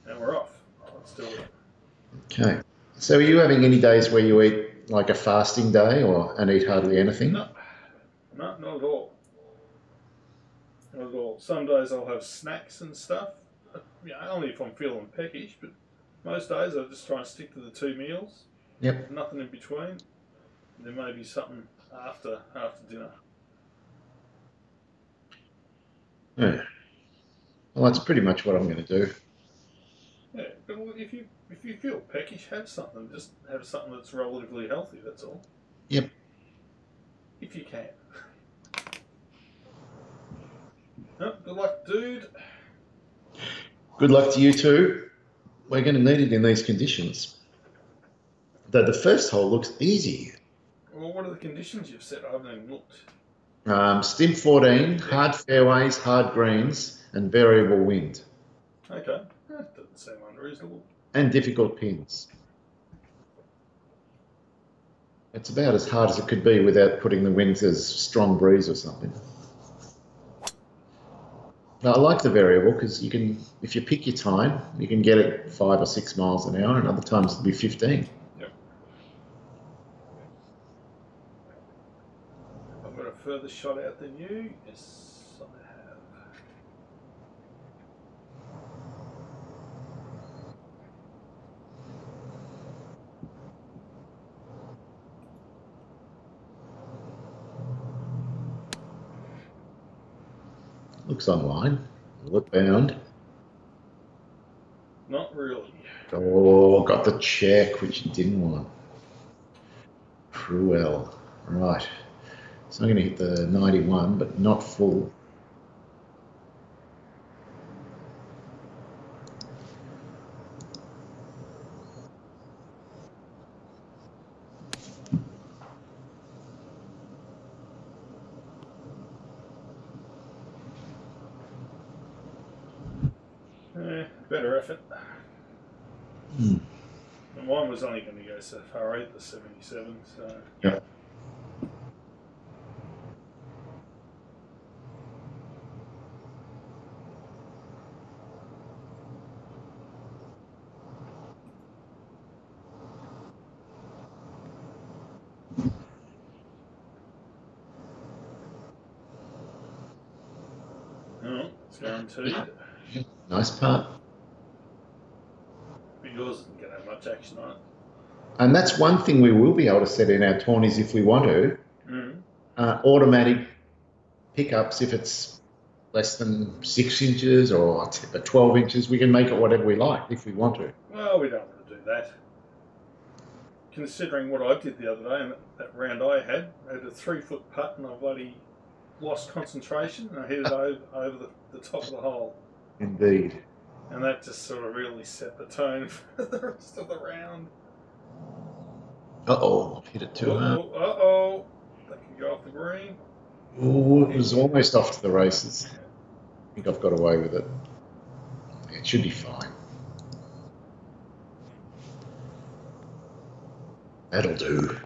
and we're off. Let's do it. Okay. So are you having any days where you eat like a fasting day and eat hardly anything? No, no, not at all. Not at all. Some days I'll have snacks and stuff. Only if I'm feeling peckish, but most days I just try and stick to the 2 meals. Yep. Nothing in between. There may be something after dinner. Yeah. Well, that's pretty much what I'm going to do. Yeah, but if you feel peckish, have something. Just have something that's relatively healthy. That's all. Yep. If you can. No, good luck, dude. Good luck to you too. We're going to need it in these conditions. Though the first hole looks easy. Well, what are the conditions you've set? I haven't even looked. Stim 14, Yep. hard fairways, hard greens, and variable wind. Okay, that doesn't seem unreasonable. And difficult pins. It's about as hard as it could be without putting the wind as strong breeze or something. Now, I like the variable because you can, if you pick your time, you can get it 5 or 6 miles an hour, and other times it'll be 15. Yep. I've got a further shot out than you. Yes, I have. Looks online. Look bound. Not really. Oh, got the check, which you didn't want. Cruel. Right. So I'm going to hit the 91, but not full. Better effort. Hmm. And mine was only going to go so far, right? The 77. So. Yep. Oh, it's guaranteed. Nice part. But yours isn't going to have much action on it. And that's one thing we will be able to set in our 20s if we want to. Mm. Automatic pickups, if it's less than 6 inches or 12 inches, we can make it whatever we like if we want to. Well, we don't want to do that. Considering what I did the other day and that round I had a 3-foot putt and I bloody lost concentration and I hit it over the top of the hole. Indeed. And that just sort of really set the tone for the rest of the round. Uh-oh, hit it too hard. Uh-oh. That can go off the green. Oh, it was almost off to the races. I think I've got away with it. It should be fine. That'll do.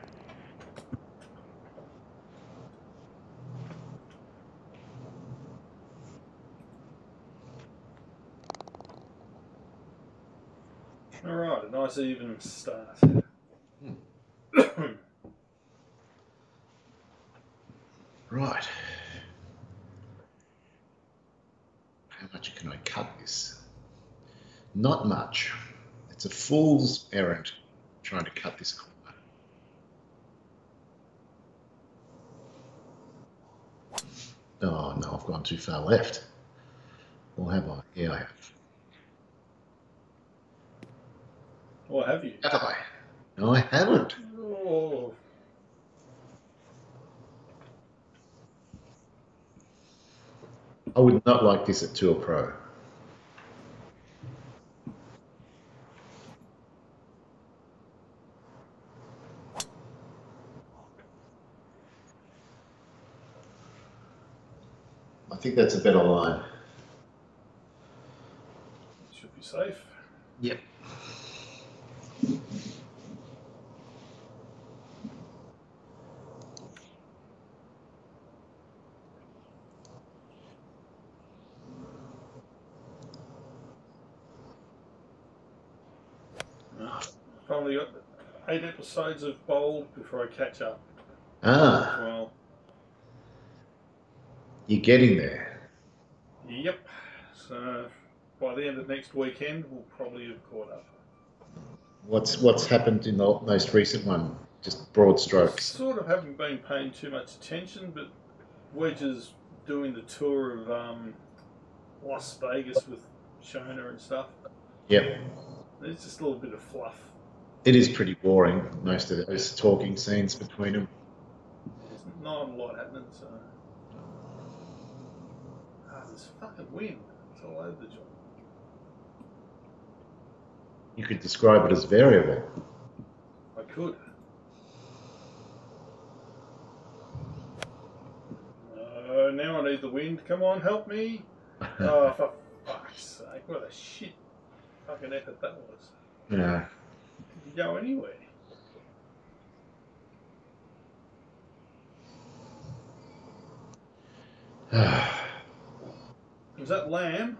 All right, a nice even start. Right. How much can I cut this? Not much. It's a fool's errand trying to cut this corner. Oh no, I've gone too far left. Or have I? Yeah, I have. Or have you? Have I? No, I haven't. Oh. I would not like this at Tour Pro. I think that's a better line. Should be safe. Yep. I've only got 8 episodes of Bold before I catch up as Ah, well. you're getting there. Yep. So by the end of next weekend, we'll probably have caught up. What's happened in the most recent one? Just broad strokes. Sort of haven't been paying too much attention, but Wedge is doing the tour of Las Vegas with Shona and stuff. Yep. There's just a little bit of fluff. It is pretty boring, most of those talking scenes between them. There's not a lot happening, so. There's fucking wind. It's all over the joint. You could describe it as variable. I could. Now I need the wind. Come on, help me. Oh, for fuck's sake. What a shit fucking effort that was. Yeah. Didn't go anywhere. Is that Lamb?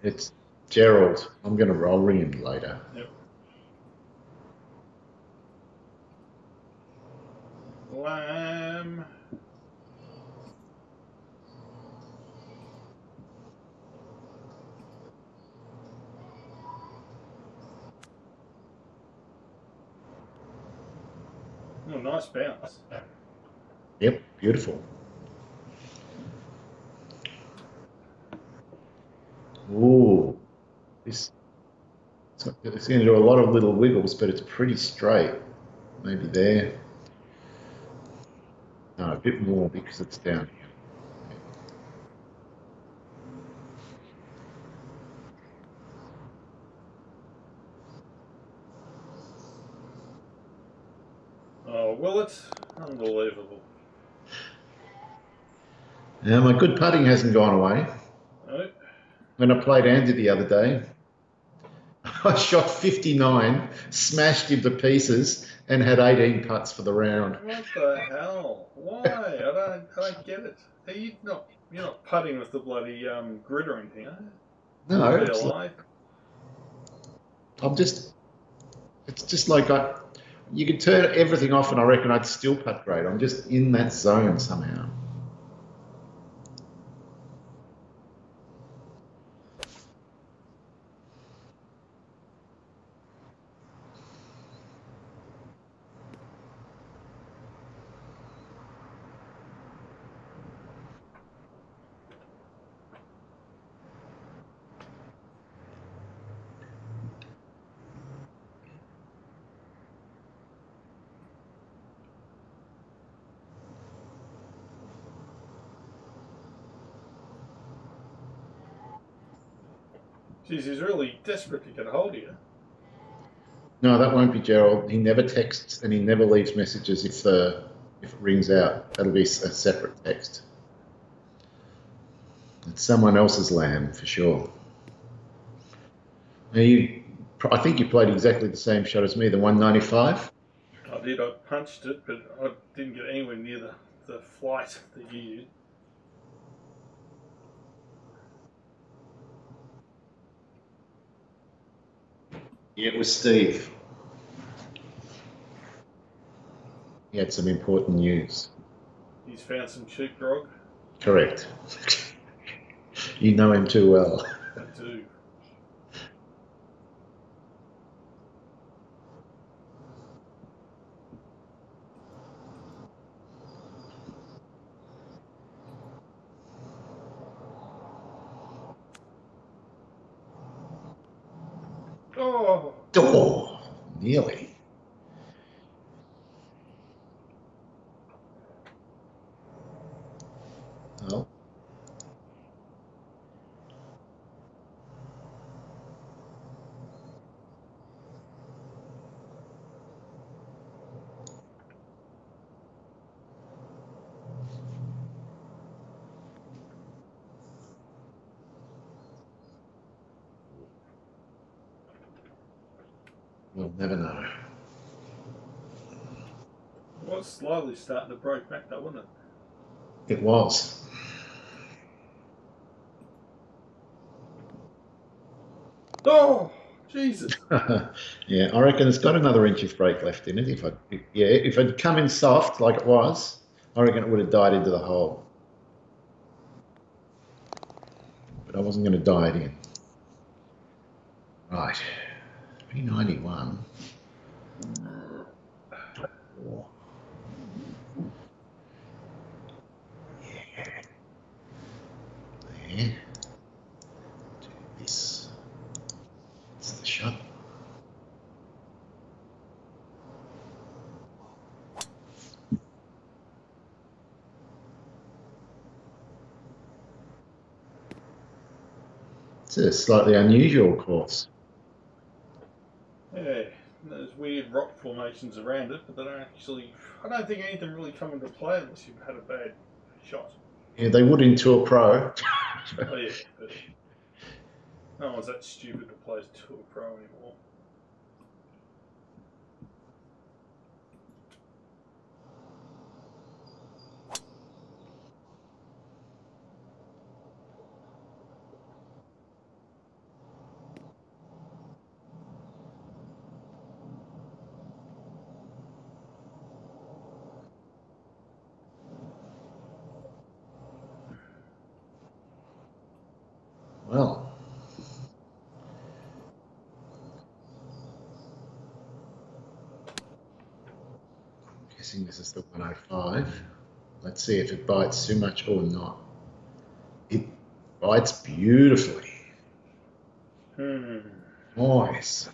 It's Gerald. I'll ring him later. Yep. Lamb. Oh, nice bounce. Yep, beautiful. Ooh, it's going to do a lot of little wiggles, but it's pretty straight. Maybe there. No, a bit more because it's down here. Oh, well, it's unbelievable. Now, my good putting hasn't gone away. No. When I played Andy the other day, I shot 59, smashed him to pieces, and had 18 putts for the round. What the hell? Why? I don't get it. You're not putting with the bloody grid or anything, are you? No, It's alive. it's just like you could turn everything off and I reckon I'd still putt great. I'm just in that zone somehow. Geez, he's really desperate to get a hold of you. No, that won't be Gerald. He never texts and he never leaves messages if it rings out. That'll be a separate text. It's someone else's lamb for sure. Now I think you played exactly the same shot as me, the 195. I did. I punched it, but I didn't get anywhere near the flight that you used. Yeah, it was Steve. He had some important news. He's found some cheap grog. Correct. You know him too well. I do. Oh! Oh, nearly. Oh. We'll never know. It was slightly starting to break back though, wasn't it? It was. Oh! Jesus. Yeah, I reckon it's got another inch of brake left in it. If it'd come in soft like it was, I reckon it would have died into the hole. But I wasn't going to die it in. Right, 391. Oh. There. Do this. That's the shot. It's a slightly unusual course. Yeah, there's weird rock formations around it, but they don't actually. I don't think anything really come into play unless you've had a bad shot. Yeah, they would in Tour Pro. Oh yeah, but no one's that stupid to play Tour Pro anymore. Well, I'm guessing this is the 105. Let's see if it bites too much or not. It bites beautifully. Nice.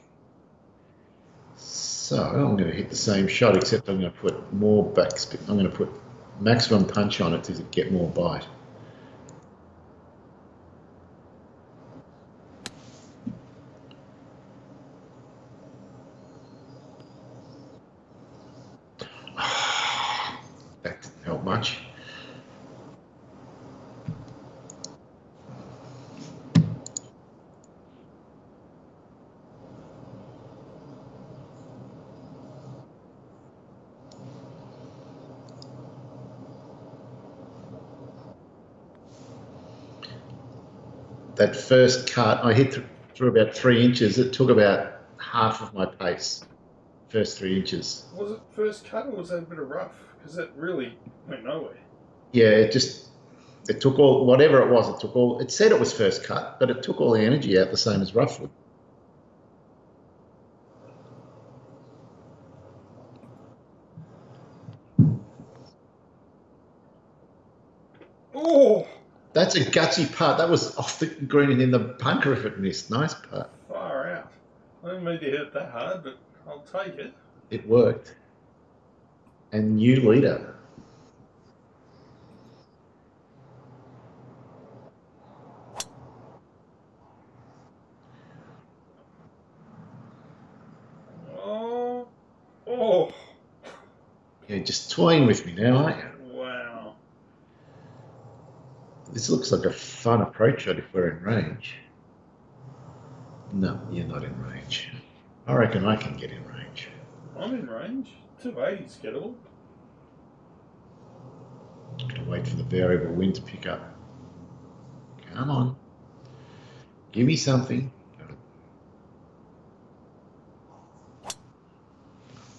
So I'm going to hit the same shot, except I'm going to put more backspin. I'm going to put maximum punch on it to get more bite. That didn't help much. That first cut, I hit through about 3 inches. It took about half of my pace. First 3 inches. Was it first cut or was that a bit of rough? Because that really went nowhere. Yeah, it took all, whatever it was, it said it was first cut, but it took all the energy out the same as roughwood. Oh! That's a gutsy putt. That was off the green and in the bunker if it missed. Nice putt. Far out. I didn't mean to hit it that hard, but I'll take it. It worked. And new leader. Oh! Oh! You're just toying with me now, aren't you? Wow. This looks like a fun approach shot if we're in range. No, you're not in range. I reckon I can get in range. I'm in range. 280's gettable. Gotta wait for the variable wind to pick up. Come on. Give me something.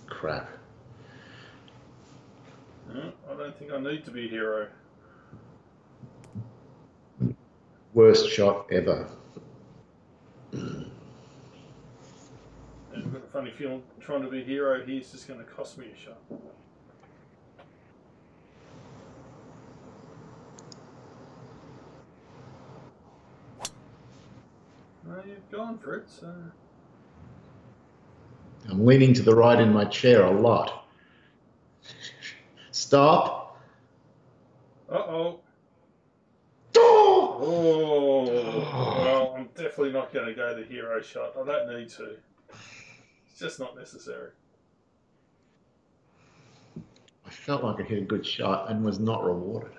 Crap. No, I don't think I need to be a hero. Worst shot ever. And I've got a funny feeling trying to be a hero here is just going to cost me a shot. No, you've gone for it, so. I'm leaning to the right in my chair a lot. Stop. Uh-oh. Oh! Oh, well, I'm definitely not going to go the hero shot. I don't need to. It's just not necessary. I felt like I hit a good shot and was not rewarded.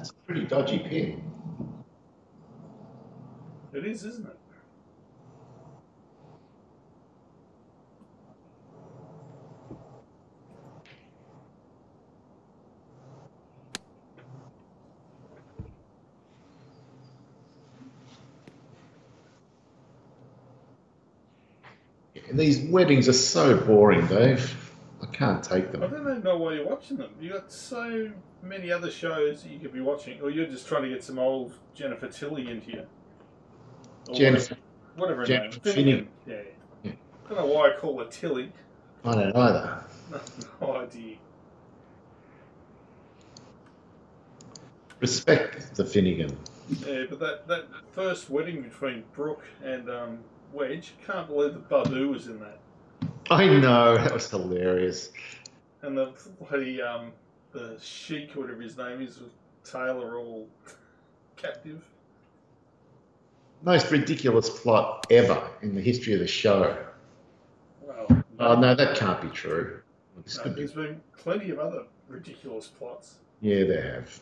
That's a pretty dodgy pin. It is, isn't it? And these weddings are so boring, Dave. I can't take I them. don't even know why you're watching them. You got so many other shows that you could be watching, or you're just trying to get some old Jennifer Tilly into you. Or Jennifer, whatever her name. Jennifer Finnegan. Yeah. Yeah. I don't know why I call her Tilly. I don't either. No idea. Respect the Finnegan. Yeah, but that first wedding between Brooke and Wedge, can't believe that Babu was in that. I know, that was hilarious. And the bloody the Sheik, whatever his name is, with Taylor all captive. Most ridiculous plot ever in the history of the show. Well, Oh, no, that can't be true. no, there's been plenty of other ridiculous plots. Yeah, they have.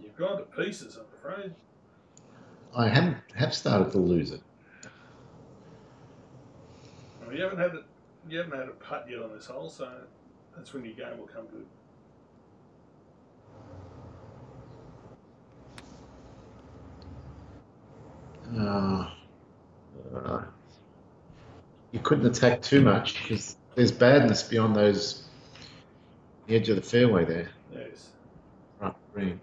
You've gone to pieces, I'm afraid. I have started to lose it. Well, you haven't had a putt yet on this hole, so that's when your game will come good. You couldn't attack too much because there's badness beyond the edge of the fairway there. Yes. Right, green.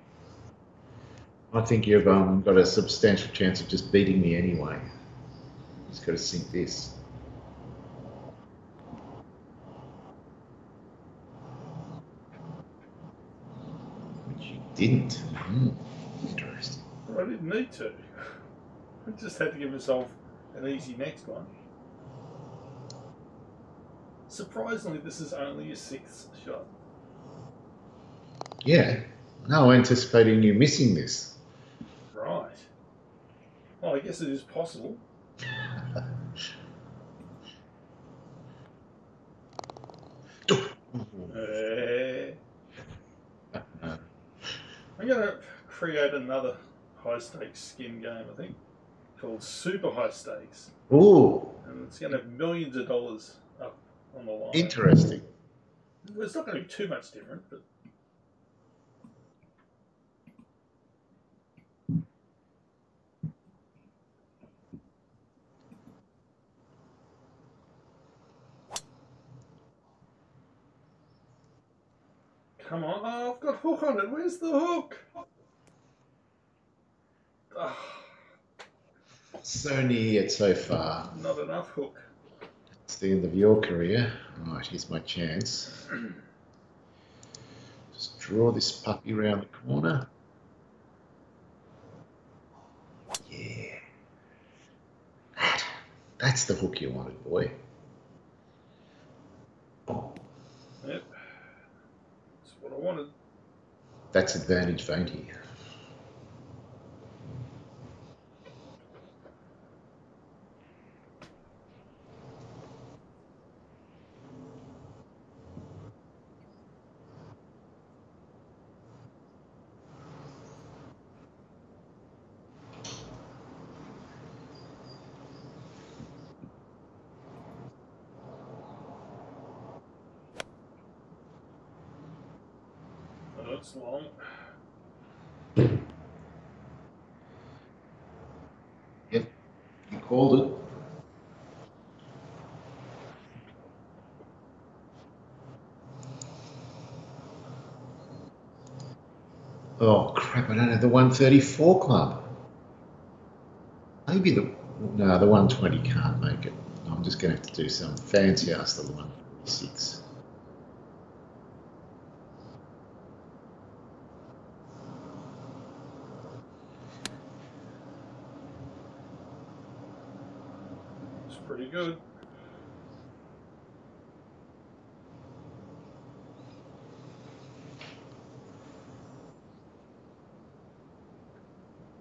I think you've got a substantial chance of just beating me anyway. Just got to sink this. Which you didn't. Interesting. Well, I didn't need to. I just had to give myself an easy next one. Surprisingly, this is only a sixth shot. Yeah. No, anticipating you missing this. Right. Well, I guess it is possible. I'm going to create another high stakes skin game, I think, called Super High Stakes. Ooh. And it's going to have millions of dollars up on the line. Interesting. Well, it's not going to be too much different, but. Come on. Oh, I've got hook on it. Where's the hook? Oh, So near yet so far. not enough hook. It's the end of your career. Right, here's my chance. Just draw this puppy around the corner. Yeah. That's the hook you wanted, boy. Yep. That's what I wanted. That's advantage 20. Oh, it's long. Yep, you called it. Oh crap, I don't have the 134 club. Maybe the 120 can't make it. I'm just going to have to do some fancy ass the 146. It's pretty good.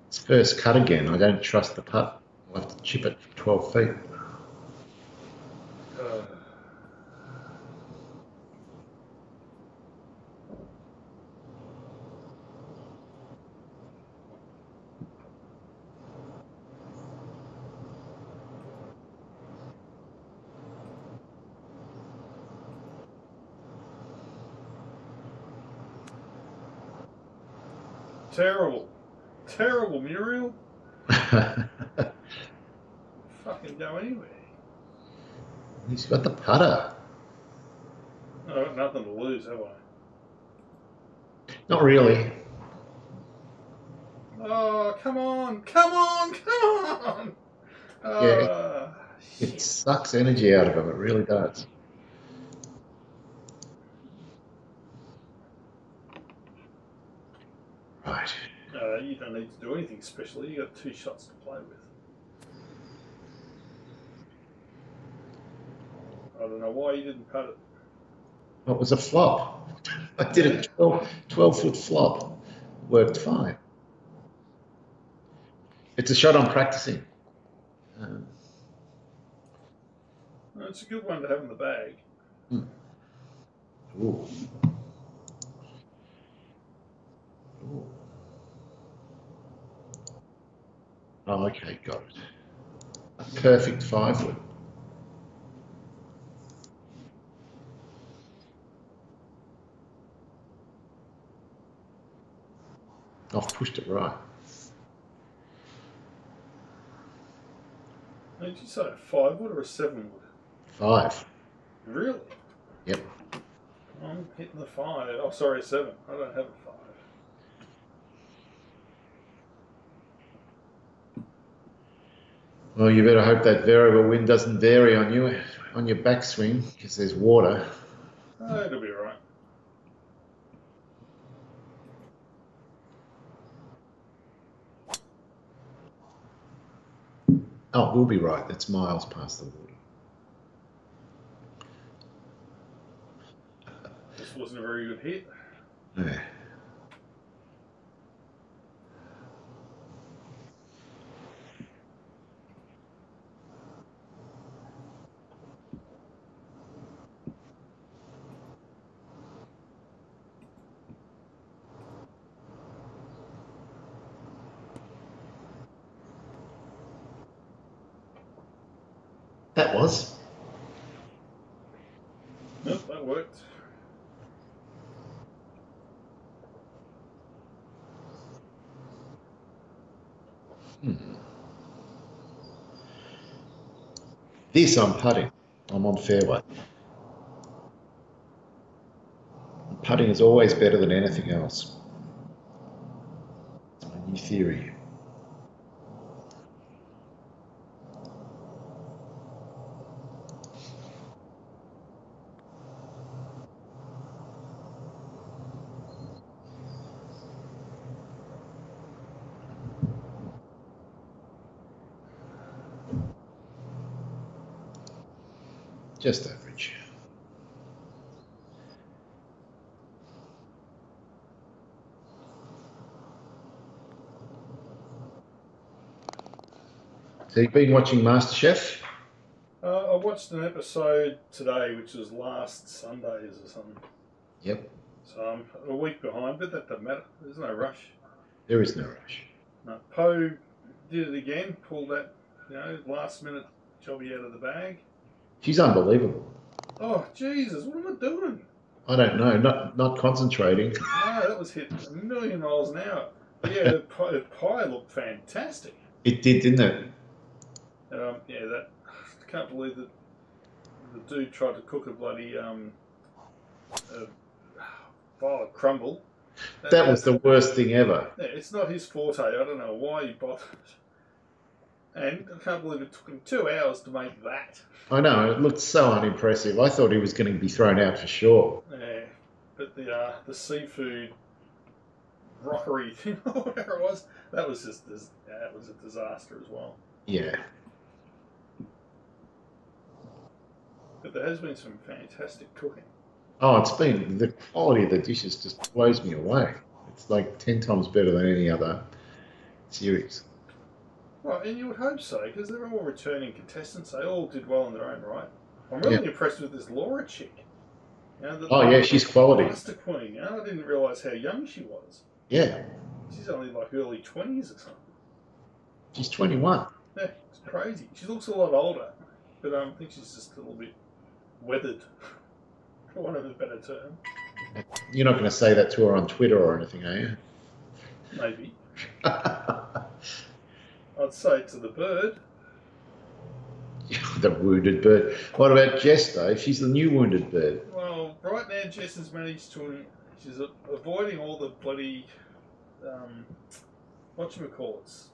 It's first cut again. I don't trust the putt. I'll have to chip it from 12 feet. terrible. Terrible, Muriel. Fucking go anywhere. He's got the putter. I've got nothing to lose, have I? Not really. Oh, come on. Come on. Come on. Yeah, it sucks energy out of him. It really does. Right. You don't need to do anything special. You got 2 shots to play with. I don't know why you didn't cut it. Well, it was a flop. I did a 12-foot flop. Worked fine. It's a shot I'm practicing. It's a good one to have in the bag. Ooh. Ooh. Oh, okay, got it. A perfect 5-wood. I've pushed it right. Did you say a 5-wood or a 7-wood? 5. Really? Yep. I'm hitting the 5. Oh, sorry, a 7. I don't have a 5. Well, you better hope that variable wind doesn't vary on you on your backswing because there's water. Oh, it'll be alright. Oh, we'll be right. That's miles past the water. This wasn't a very good hit. Yeah. That was. Nope, that worked. This I'm putting. I'm on fairway. Putting is always better than anything else. It's my new theory. Just average. So you've been watching MasterChef? I watched an episode today, which was last Sundays or something. Yep. So I'm a week behind, but that doesn't matter. There's no rush. There is no rush. No, Poe did it again, pulled that, last minute jobby out of the bag. She's unbelievable. Oh, Jesus, what am I doing? I don't know. Not concentrating. No, that was hit a million miles an hour. But yeah, the pie looked fantastic. It did, didn't it? I can't believe that the dude tried to cook a bloody violet crumble. That was the worst thing ever. Yeah, it's not his forte. I don't know why he bothered. And I can't believe it took him 2 hours to make that. I know, it looked so unimpressive. I thought he was going to be thrown out for sure. Yeah, but the seafood rockery thing, whatever it was, that was it was a disaster as well. Yeah. But there has been some fantastic cooking. Oh, the quality of the dishes just blows me away. It's like 10 times better than any other series. Well, and you would hope so, because they're all returning contestants. They all did well in their own right. I'm really impressed with this Laura chick. She's quality. Master Queen. I didn't realise how young she was. Yeah. She's only like early 20s or something. She's 21. Yeah, it's crazy. She looks a lot older, but I think she's just a little bit weathered, for want of a better term. You're not going to say that to her on Twitter or anything, are you? Maybe. I'd say to the bird. The wounded bird. What about Jess, though? She's the new wounded bird. Well, right now Jess has managed to. She's avoiding all the bloody. Whatchamacallits.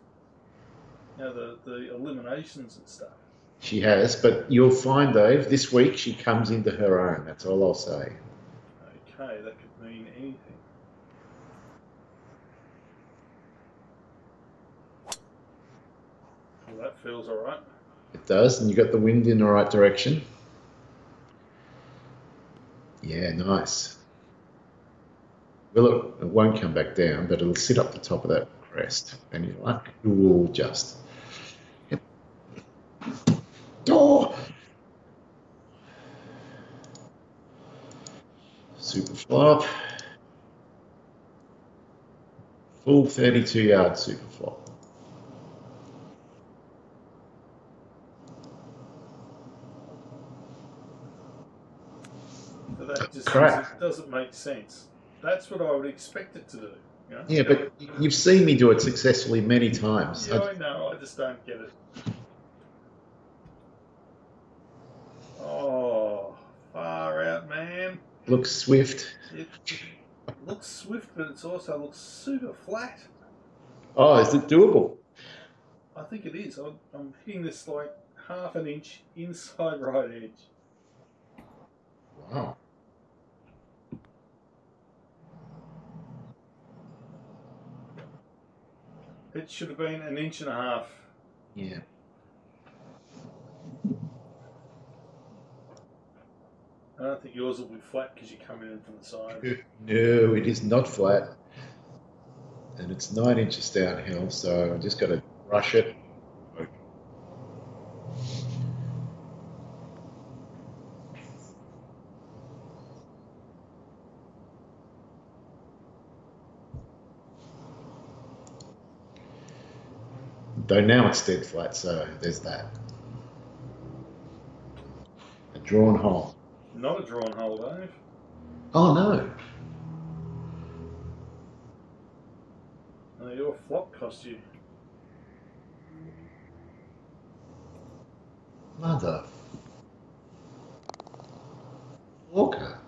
The eliminations and stuff. She has, but you'll find, Dave, this week she comes into her own. That's all I'll say. Okay, that could mean anything. Well, that feels alright. It does, and you got the wind in the right direction. Yeah, nice. Well, it won't come back down, but it'll sit up the top of that crest, and you're like, ooh, just. Yep. Oh! Super flop. Full 32-yard super flop. So that just Crap. doesn't make sense. That's what I would expect it to do. You know? Yeah, but you've seen me do it successfully many times. Yeah, I know. I just don't get it. Oh, far out, man. Looks swift. It looks swift, but it also looks super flat. Oh, is it doable? I think it is. I'm hitting this like half an inch inside right edge. Wow. It should have been an inch and a half. Yeah. I don't think yours will be flat because you're coming in from the side. No, it is not flat. And it's 9 inches downhill, so I just got to rush it. Though now it's dead flat, so there's that. A drawn hole. Not a drawn hole, Dave. Oh no. No, your flop cost you. Mother. Walker.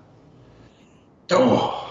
Oh.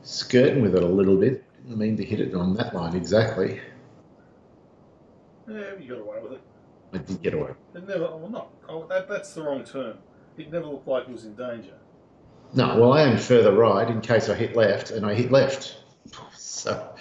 Skirting with it a little bit. Didn't mean to hit it on that line exactly. Yeah, you got away with it. I did get away. It never. Well, not. Oh, that's the wrong term. It never looked like it was in danger. No, well, I am further right in case I hit left, and I hit left. So.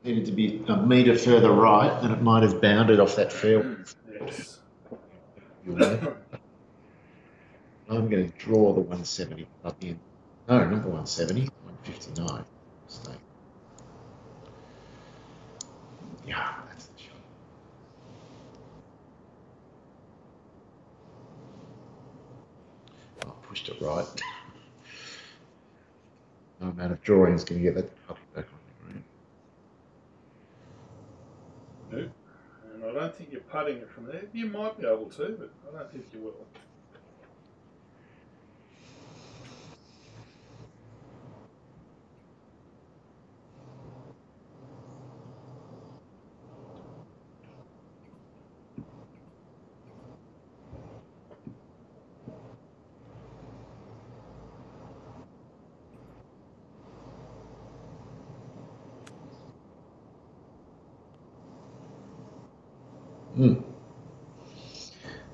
Needed to be a metre further right, and it might have bounded off that field. Yes. I'm going to draw the 170 up in. No, not the 170, 159. Mistake. Yeah, that's the shot. I pushed it right. No amount of drawing is going to get that puppy back on the green. Nope. And I don't think you're putting it from there. You might be able to, but I don't think you will.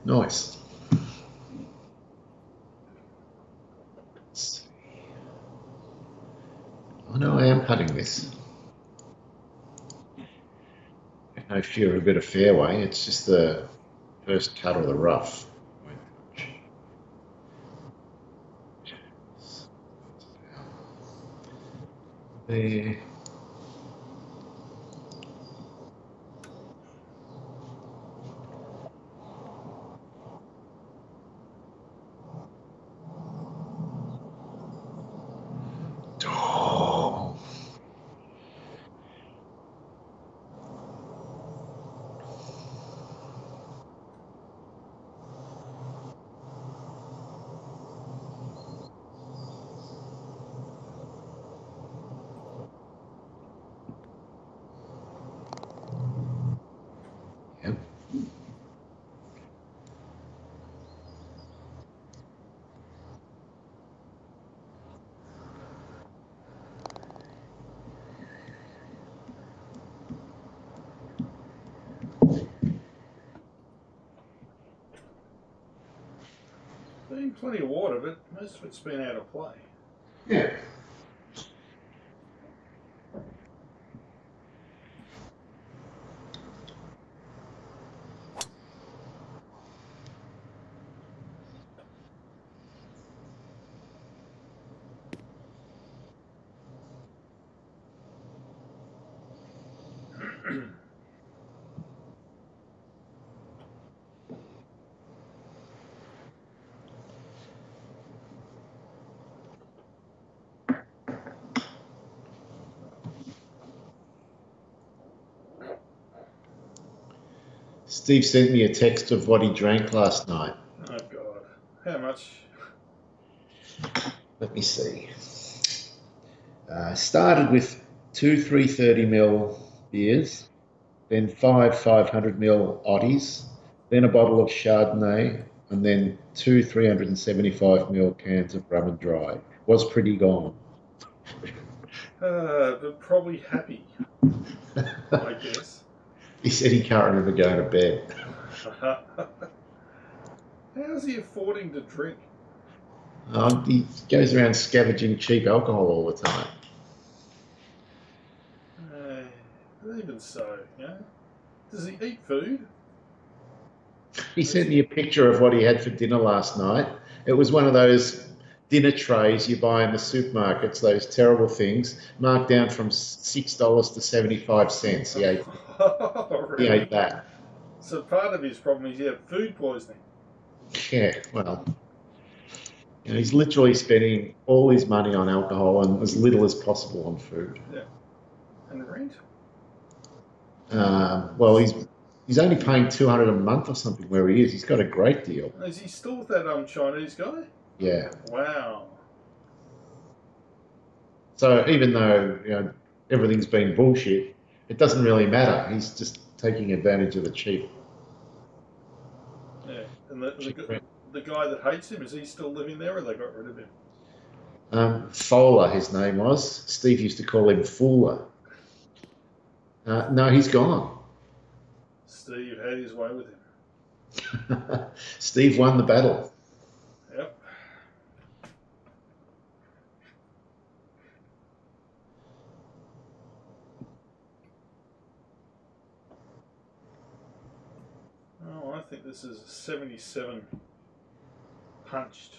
Nice. I know I am cutting this. No fear of a bit of fairway. It's just the first cut of the rough. There. Oh. Yep. Been plenty of water, but most of it's been out of play. Yeah. Steve sent me a text of what he drank last night. Oh God, how much? Let me see. Started with two 330 ml beers, then five 500 ml Otties, then a bottle of Chardonnay, and then two 375 ml cans of rum and dry. Was pretty gone. But probably happy, I guess. He said he can't remember going to bed. How's he affording to drink? He goes around scavenging cheap alcohol all the time. Even so, you know, does he eat food? He sent me a picture of what he had for dinner last night. It was one of those dinner trays you buy in the supermarkets, those terrible things, marked down from $6 to 75 cents. He ate, Really? he ate that. So part of his problem is he had food poisoning. Yeah, well, he's literally spending all his money on alcohol and as little as possible on food. Yeah. And rent? Well, he's only paying $200 a month or something where he is. He's got a great deal. Is he still with that Chinese guy? Yeah. Wow. So even though everything's been bullshit, it doesn't really matter. He's just taking advantage of the cheap. Yeah. And the guy that hates him, is he still living there, or they got rid of him? Fowler, his name was. Steve used to call him Fooler. No, he's gone. Steve had his way with him. Steve won the battle. Yep. Oh, I think this is 77 punched.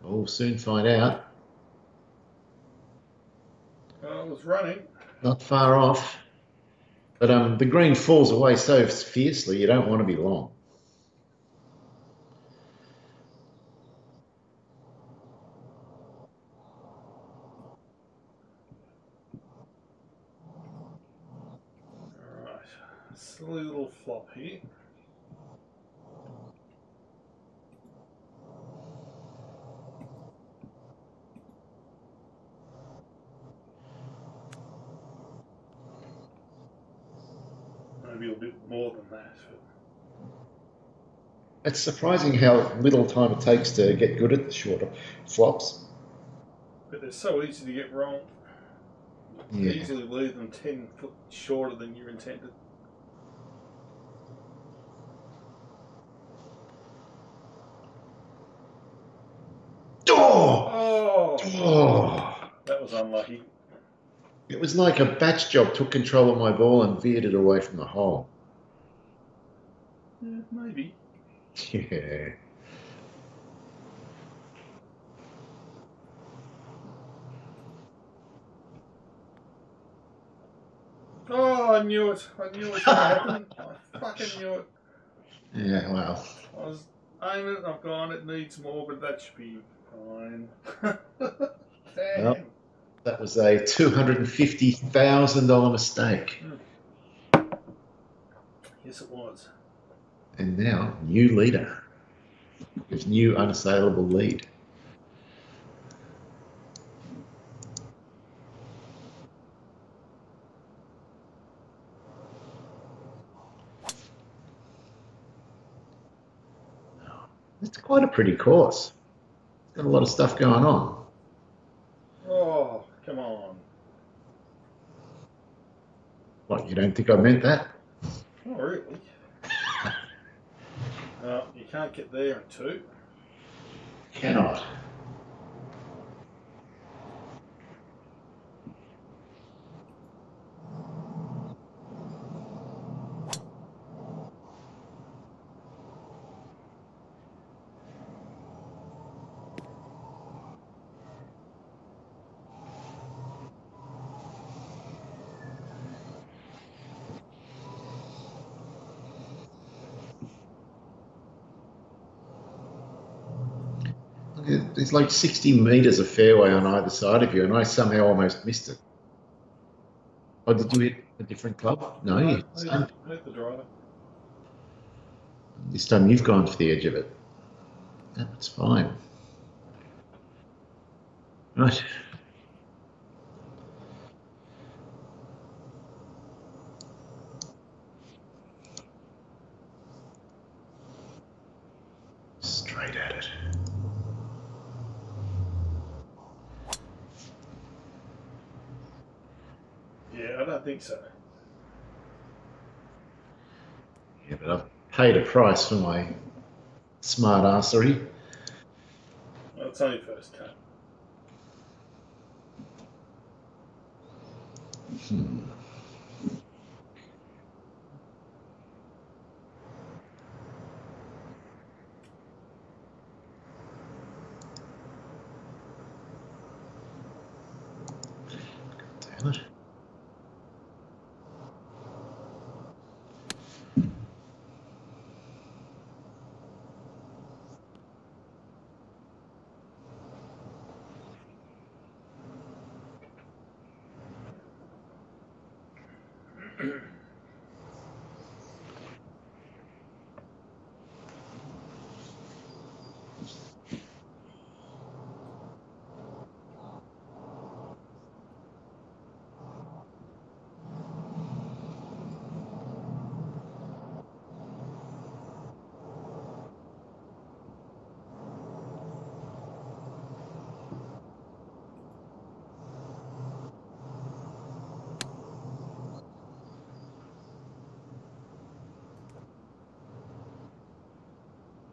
We'll soon find out. I was running. Not far off. But the green falls away so fiercely, you don't want to be long. Alright, silly little flop here. Maybe a bit more than that. But It's surprising how little time it takes to get good at the shorter flops. But they're so easy to get wrong. You Yeah. easily leave them 10 foot shorter than you intended. Oh! Oh! Oh! That was unlucky. It was like a batch job took control of my ball and veered it away from the hole. Yeah, maybe. Yeah. Oh, I knew it. I knew it was going to happen. I fucking knew it. Yeah, well. I was aiming it, I've gone, it needs more, but that should be fine. Well, Damn. that was a $250,000 mistake. Yes, it was. And now, new leader with new unassailable lead. It's quite a pretty course. It's got a lot of stuff going on. Oh, come on. What, you don't think I meant that? Not really. No, you can't get there in two. Cannot. There's like 60 metres of fairway on either side of you, and I somehow almost missed it. Oh, did you hit a different club? No, you No, hit the same. hit the driver. This time you've gone for the edge of it. That's fine. Right. Straight at it. Yeah, I don't think so. Yeah, but I've paid a price for my smart arsery. Well, it's only first cut. Damn it.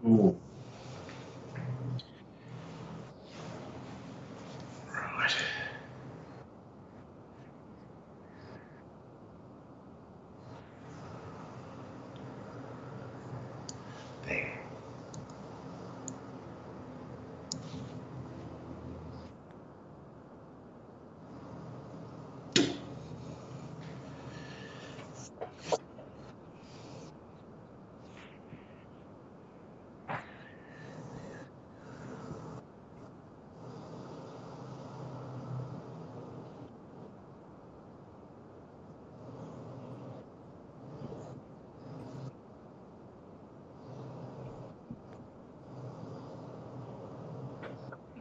Ooh. Right. There.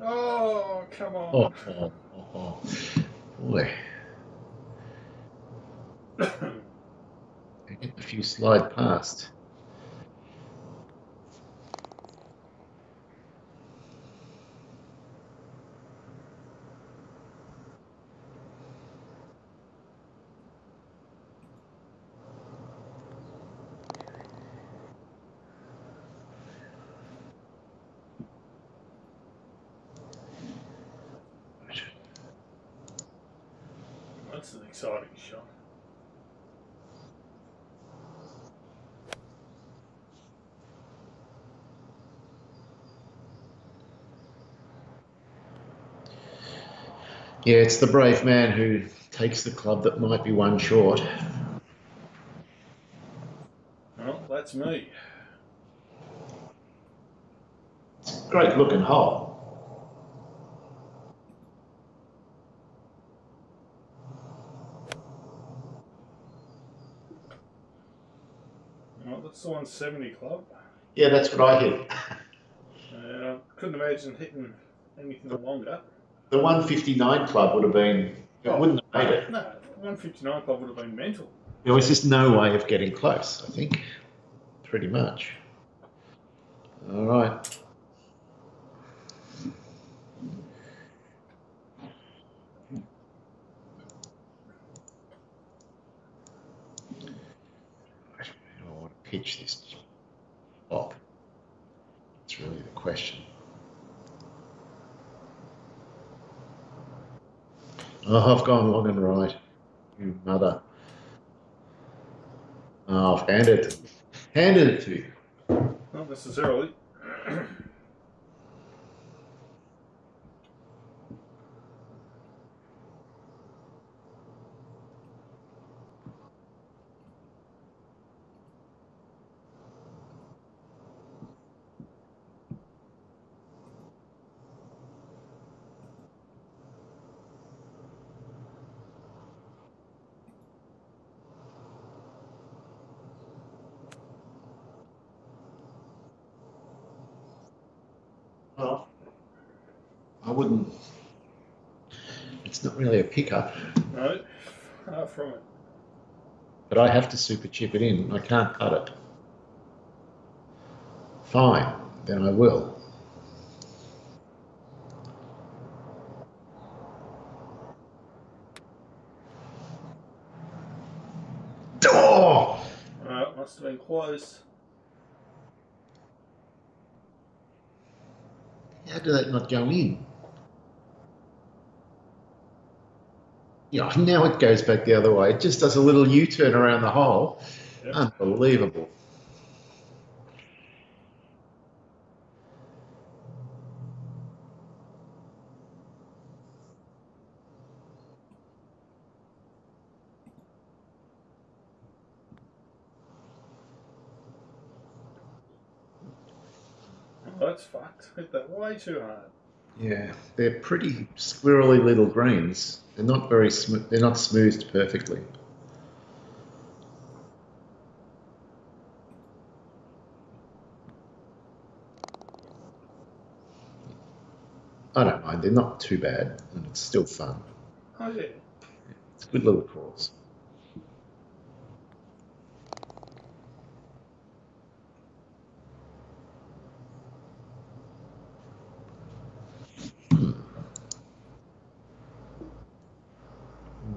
Oh, come Oh, on. oh, oh, oh. Boy. They're getting a few slide past. That's an exciting shot. Yeah, it's the brave man who takes the club that might be one short. Well, that's me. It's a great looking hole. Well, that's the 170 club. Yeah, that's what I hit. I couldn't imagine hitting anything longer. The 159 club would have been, it wouldn't have made it. No, 159 club would have been mental. There was just no way of getting close, I think, pretty much. All right. I want to pitch this top. That's really the question. Oh, I've gone long and right. You mother. Oh, I've handed it to you. Not necessarily. Oh. I wouldn't. It's not really a pickup. No, far from it. But I have to super chip it in. I can't cut it. Fine, then I will. Oh! Must have been close. How did that not go in? Yeah, now it goes back the other way. It just does a little U-turn around the hole. Yep. Unbelievable. Oh, that's fucked. Hit that way too hard. Yeah, they're pretty squirrely little greens. They're not very smooth. They're not smoothed perfectly. I don't mind. They're not too bad, and it's still fun. Oh yeah. It's a good little course.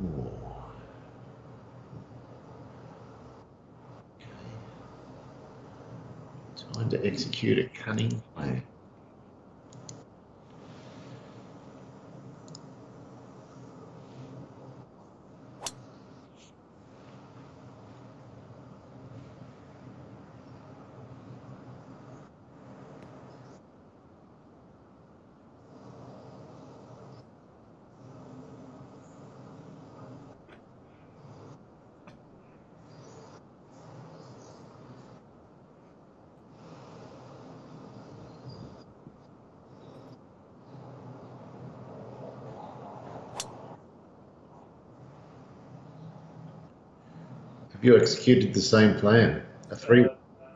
Ooh. Time to execute a cunning plan. Have you executed the same plan? A three?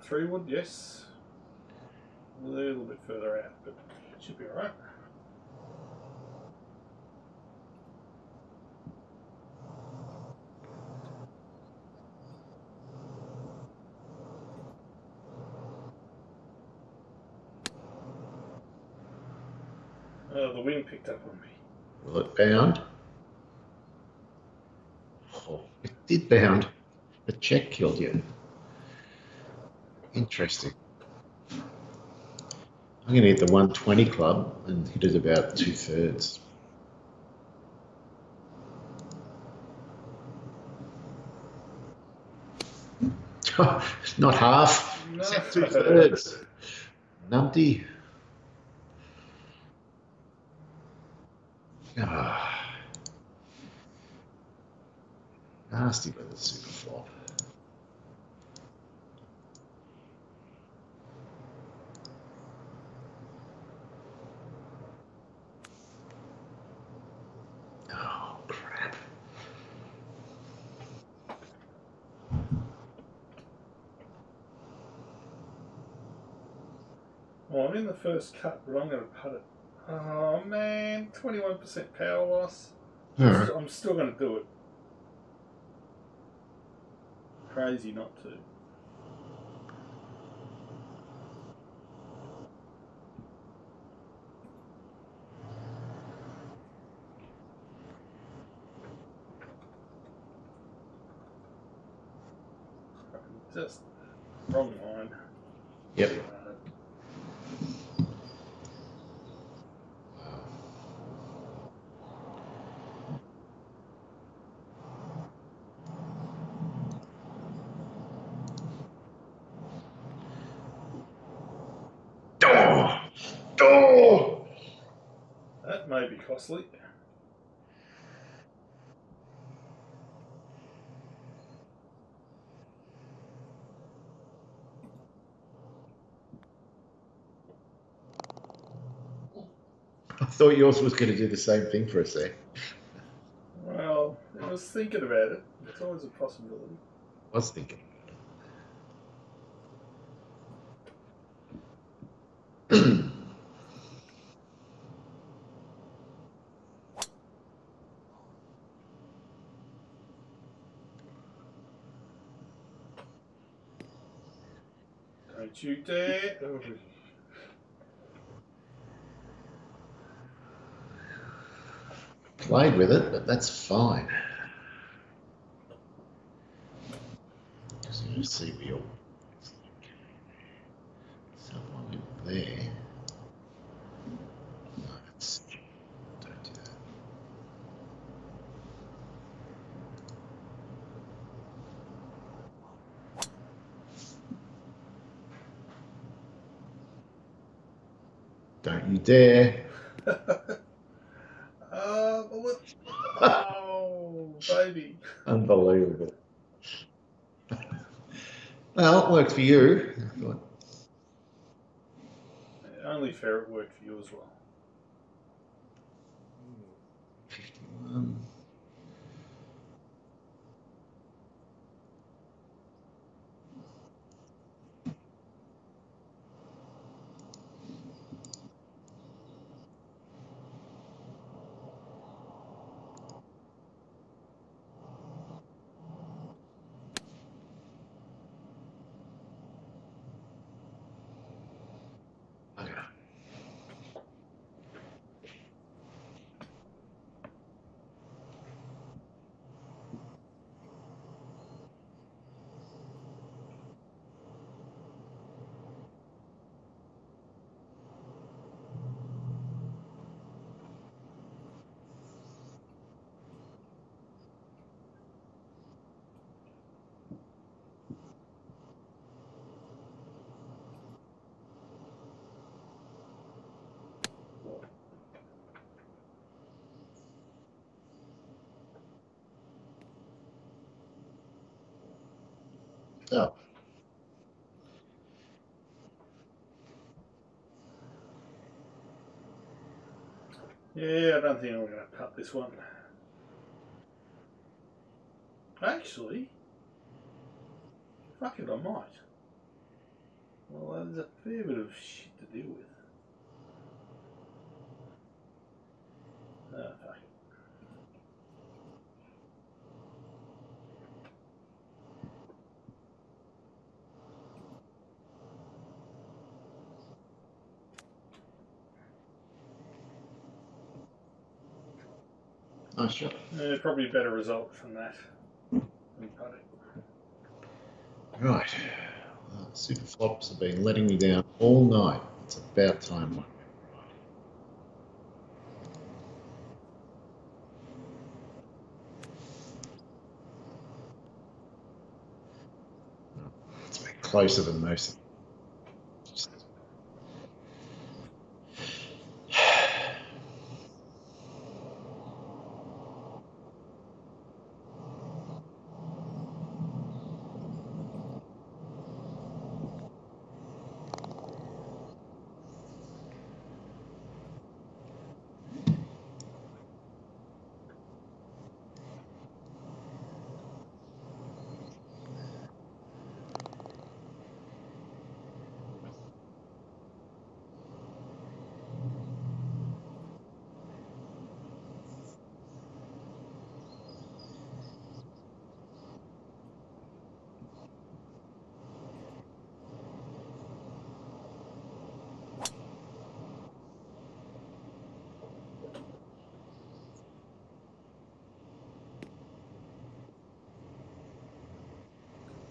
3 wood, yes. A little bit further out, but it should be alright. The wind picked up on me. Will it bound? Oh, it did bound. The check killed you. Interesting. I'm going to hit the 120 club and hit it about 2/3. Not half. No. Except 2/3. Numpty. Ah, nasty with the super flop. Oh, crap. Well, I'm in the first cut, but I'm going to putt it. Oh man, 21% power loss. Alright. I'm still going to do it. Crazy not to. Just wrong line. Yep. Oh! That may be costly. I thought yours was going to do the same thing for a sec. Well, I was thinking about it. It's always a possibility. I was thinking. Don't you dare. Oh. Played with it, but that's fine. So you see wheel. Someone in there. No, that's, don't do that. Don't you dare. Oh, baby. Unbelievable. Well, it worked for you. I thought. Only fair it worked for you as well. 51. Okay. Oh. Yeah, I don't think I'm going to putt this one. Actually, fuck it, I might. Well, there's a fair bit of shit to deal with. Fuck it. Nice shot. Probably a better result from that than putting. Right. Well, super flops have been letting me down all night. It's about time one. closer than most of them. Just...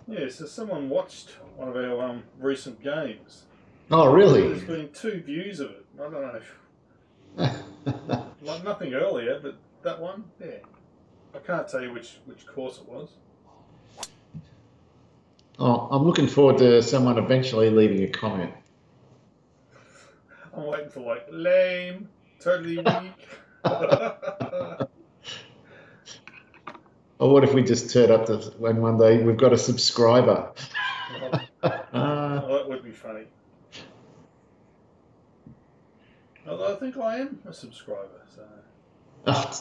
Yeah, so someone watched one of our recent games. Oh, really? There's been 2 views of it. I don't know. Like nothing earlier, but that one, yeah. I can't tell you which course it was. Oh, I'm looking forward to someone eventually leaving a comment. I'm waiting for like lame, totally weak. Or what if we just turn up to when one day we've got a subscriber? Well, that would be funny. Although I think I am a subscriber, so. Oh,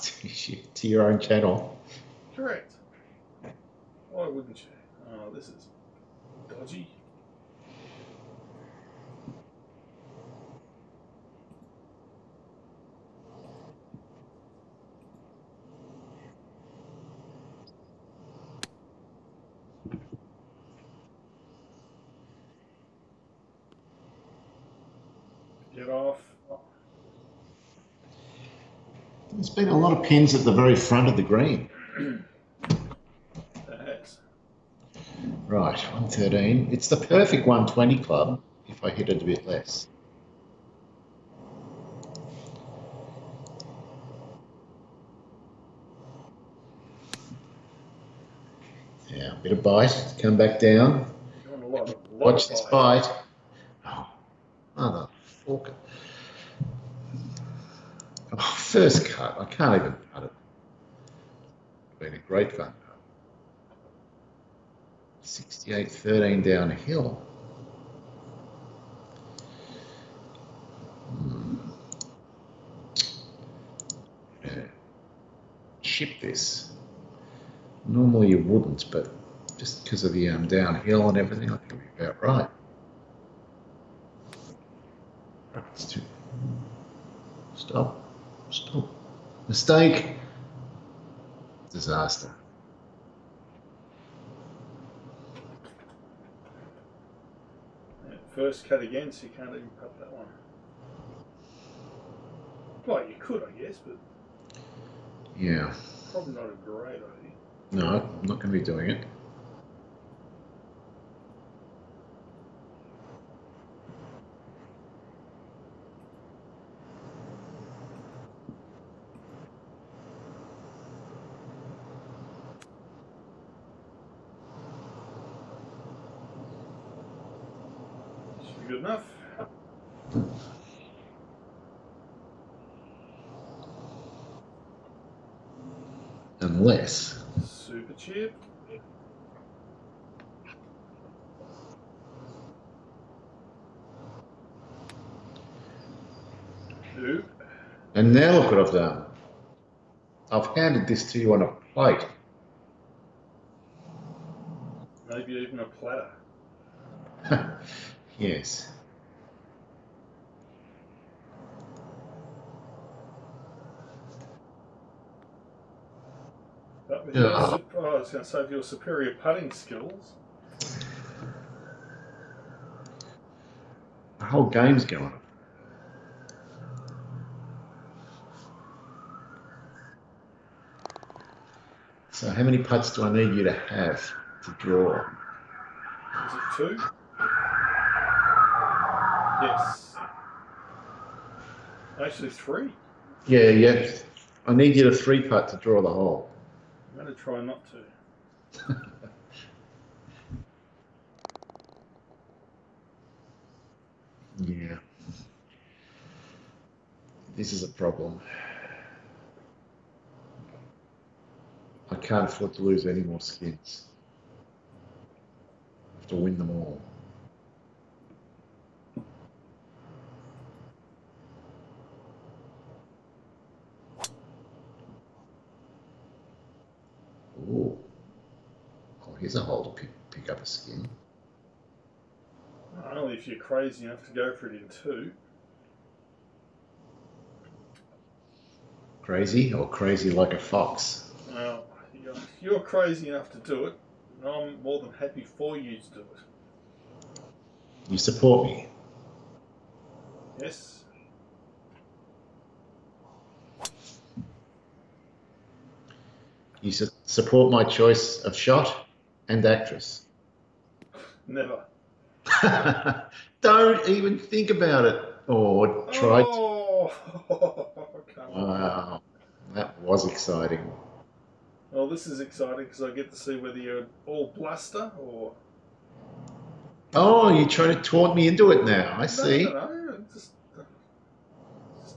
to your own channel. Correct. Why wouldn't you? Oh, this is dodgy. Get off. There's been a lot of pins at the very front of the green. That has. Right, 113. It's the perfect 120 club if I hit it a bit less. Yeah, a bit of bite, come back down. You want a lot Watch of this bite. bite. Oh, motherfucker. Oh, first cut, I can't even cut it. Been a great fun. 68-13 downhill. Yeah. Chip this. Normally you wouldn't, but just because of the downhill and everything, I think it'll be about right. It's too... Stop. Mistake. Disaster. Yeah, first cut again, so you can't even cut that one. Well, you could, I guess, but Yeah. probably not a great idea. No, I'm not going to be doing it. Should be good enough. Unless... Super chip. Ooh. And now look what I've done. I've handed this to you on a plate. Maybe even a platter. Yes. But with your, I was going to say, with your superior putting skills. The whole game's going. So how many putts do I need you to have to draw? Is it 2? Yes. Actually 3. Yeah. I need you to 3-putt to draw the hole. I'm going to try not to. Yeah, this is a problem. I can't afford to lose any more skins. I have to win them all. Ooh. Oh, here's a hole to pick up a skin. Only if you're crazy enough to go for it in two. Crazy or crazy like a fox? Well, if you're crazy enough to do it, I'm more than happy for you to do it. You support me. Yes. You support my choice of shot and actress. Never. Don't even think about it or try to. Oh, come on. Wow, that was exciting. Well, this is exciting because I get to see whether you're all bluster or. Oh, you're trying to taunt me into it now. I see. No. Just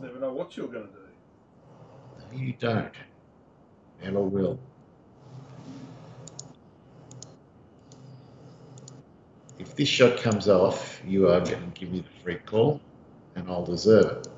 never know what you're going to do. No, you don't. Never will. If this shot comes off, you are going to give me the free call, and I'll deserve it.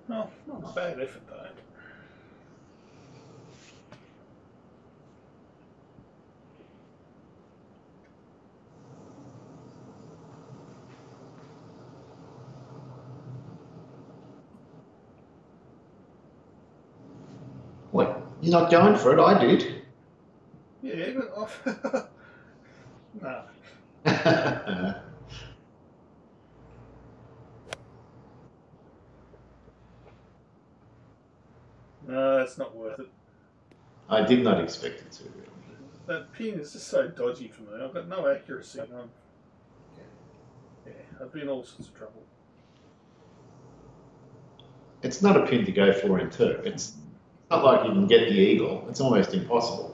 Oh, not a bad effort though. What? You're not going for it? I did. Yeah, but off. No. No, it's not worth it. I did not expect it to, really. That pin is just so dodgy for me. I've got no accuracy. I've been in all sorts of trouble. It's not a pin to go for in two. It's not like you can get the eagle. It's almost impossible.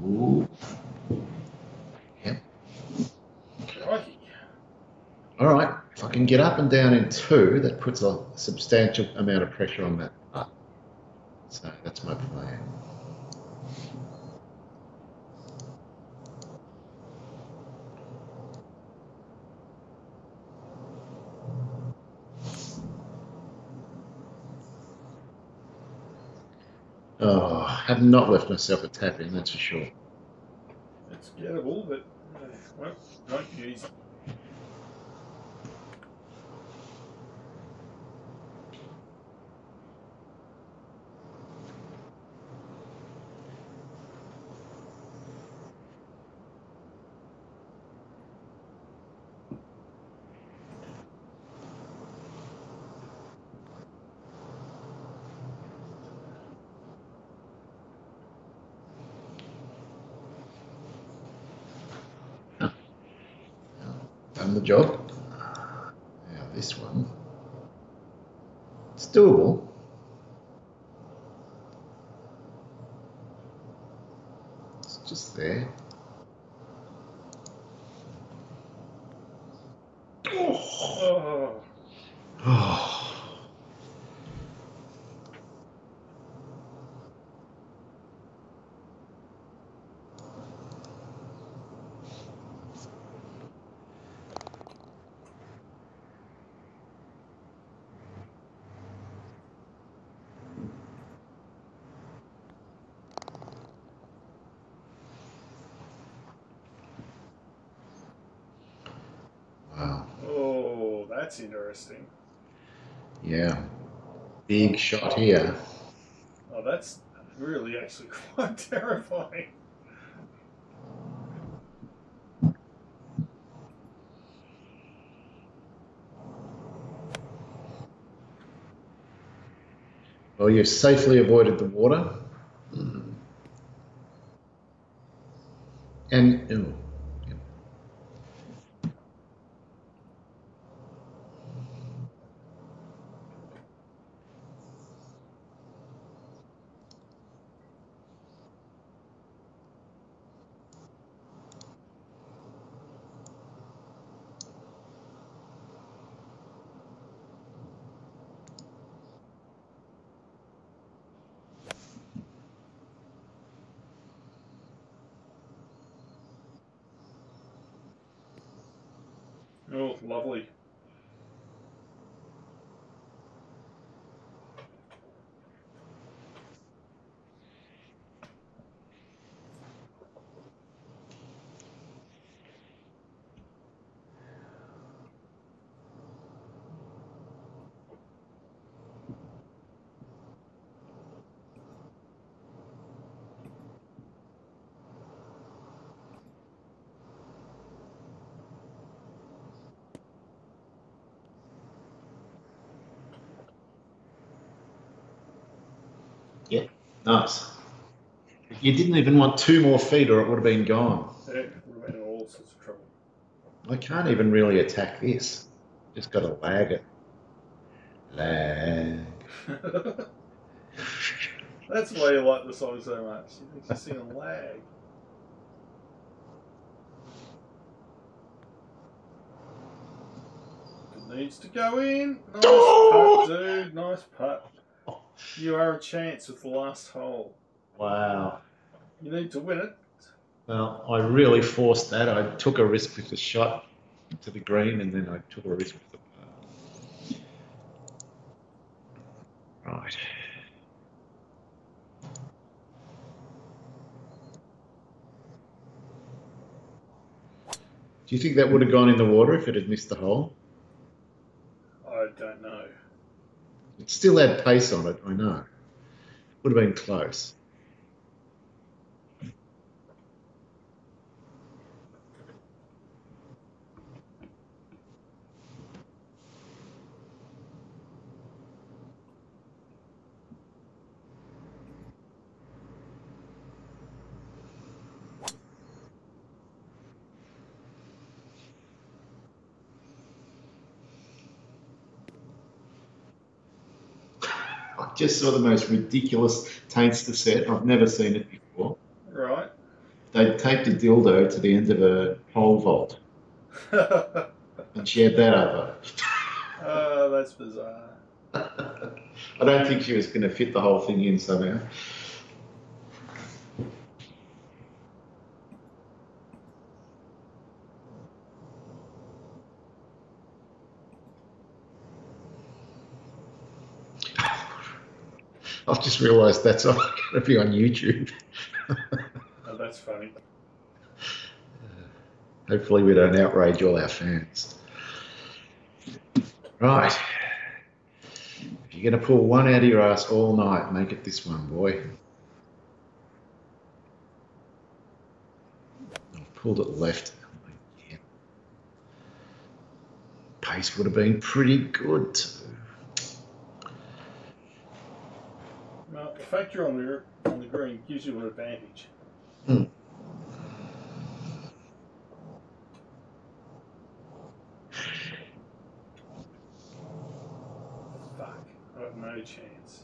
Ooh. Yep. Crikey. All right. If I can get up and down in two, that puts a substantial amount of pressure on that putt. So that's my plan. Oh, I have not left myself a tap in, that's for sure. It's gettable, but won't be easy. Done the job. Now this one, it's doable. It's just there. Oh, Oh. that's interesting. Yeah. Big shot here. Oh, that's really actually quite terrifying. Well, you've safely avoided the water. And Oh, lovely. yeah, nice. You didn't even want 2 more feet or it would have been gone. Yeah, we're in all sorts of trouble. I can't even really attack this. Just got to lag it. Lag. That's why you like the song so much. You think you're singing lag. It needs to go in. Nice putt, dude. Nice putt. You are a chance with the last hole. Wow. You need to win it. Well, I really forced that. I took a risk with the shot to the green and then I took a risk with the putt. Right. Do you think that would have gone in the water if it had missed the hole? I don't know. It still had pace on it, I know. Would have been close. I just saw the most ridiculous tainster set. I've never seen it before. Right. They taped a dildo to the end of a pole vault and shared that over. That's bizarre. I don't think she was going to fit the whole thing in somehow. I've just realised that's going to be on YouTube. Oh, that's funny. Hopefully we don't outrage all our fans. Right. If you're going to pull one out of your ass all night, make it this one, boy. I've pulled it left. Yeah. Pace would have been pretty good too. Well, the fact you're on the green gives you an advantage. Hmm. Fuck. I got no chance.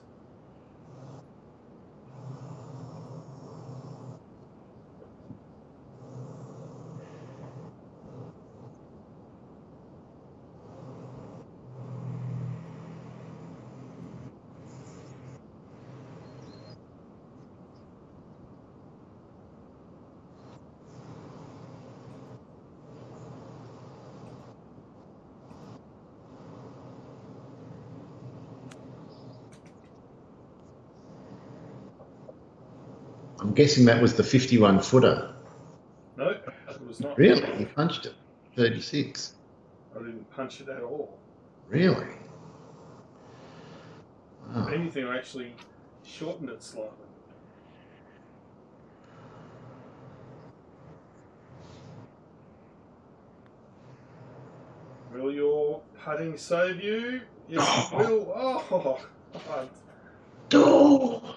I'm guessing that was the 51 footer. Nope, it was not. Really? You punched it. 36. I didn't punch it at all. Really? If Wow. anything, I actually shortened it slightly. Will your putting save you? Yes, it will. Oh, God. Oh.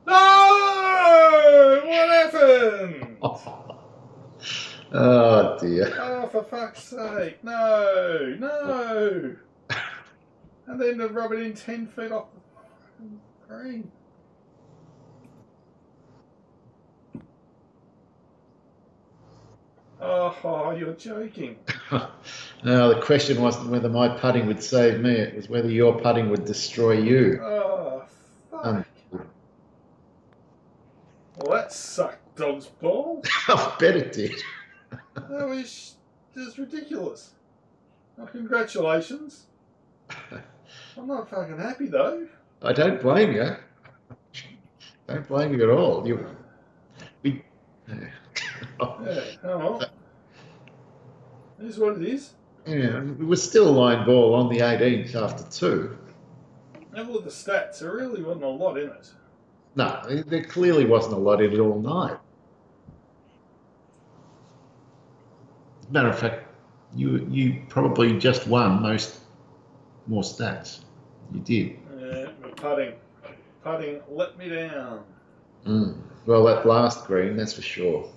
No! What happened? Oh dear. Oh, for fuck's sake. No, no. And then to rub it in 10 feet off the fucking green. Oh, you're joking. No, the question wasn't whether my putting would save me, it was whether your putting would destroy you. Oh, fuck. Well, that sucked, dog's balls. I bet it did. That was just ridiculous. Well, congratulations. I'm not fucking happy though. I don't blame you. Don't blame you at all. We, Yeah, oh well. It is what it is. yeah, we were still a line ball on the 18th after two. Have a look at the stats. There really wasn't a lot in it. No, there clearly wasn't a lot in it all night. Matter of fact, you probably just won more stats. You did. Yeah, but putting let me down. Well, that last green, that's for sure.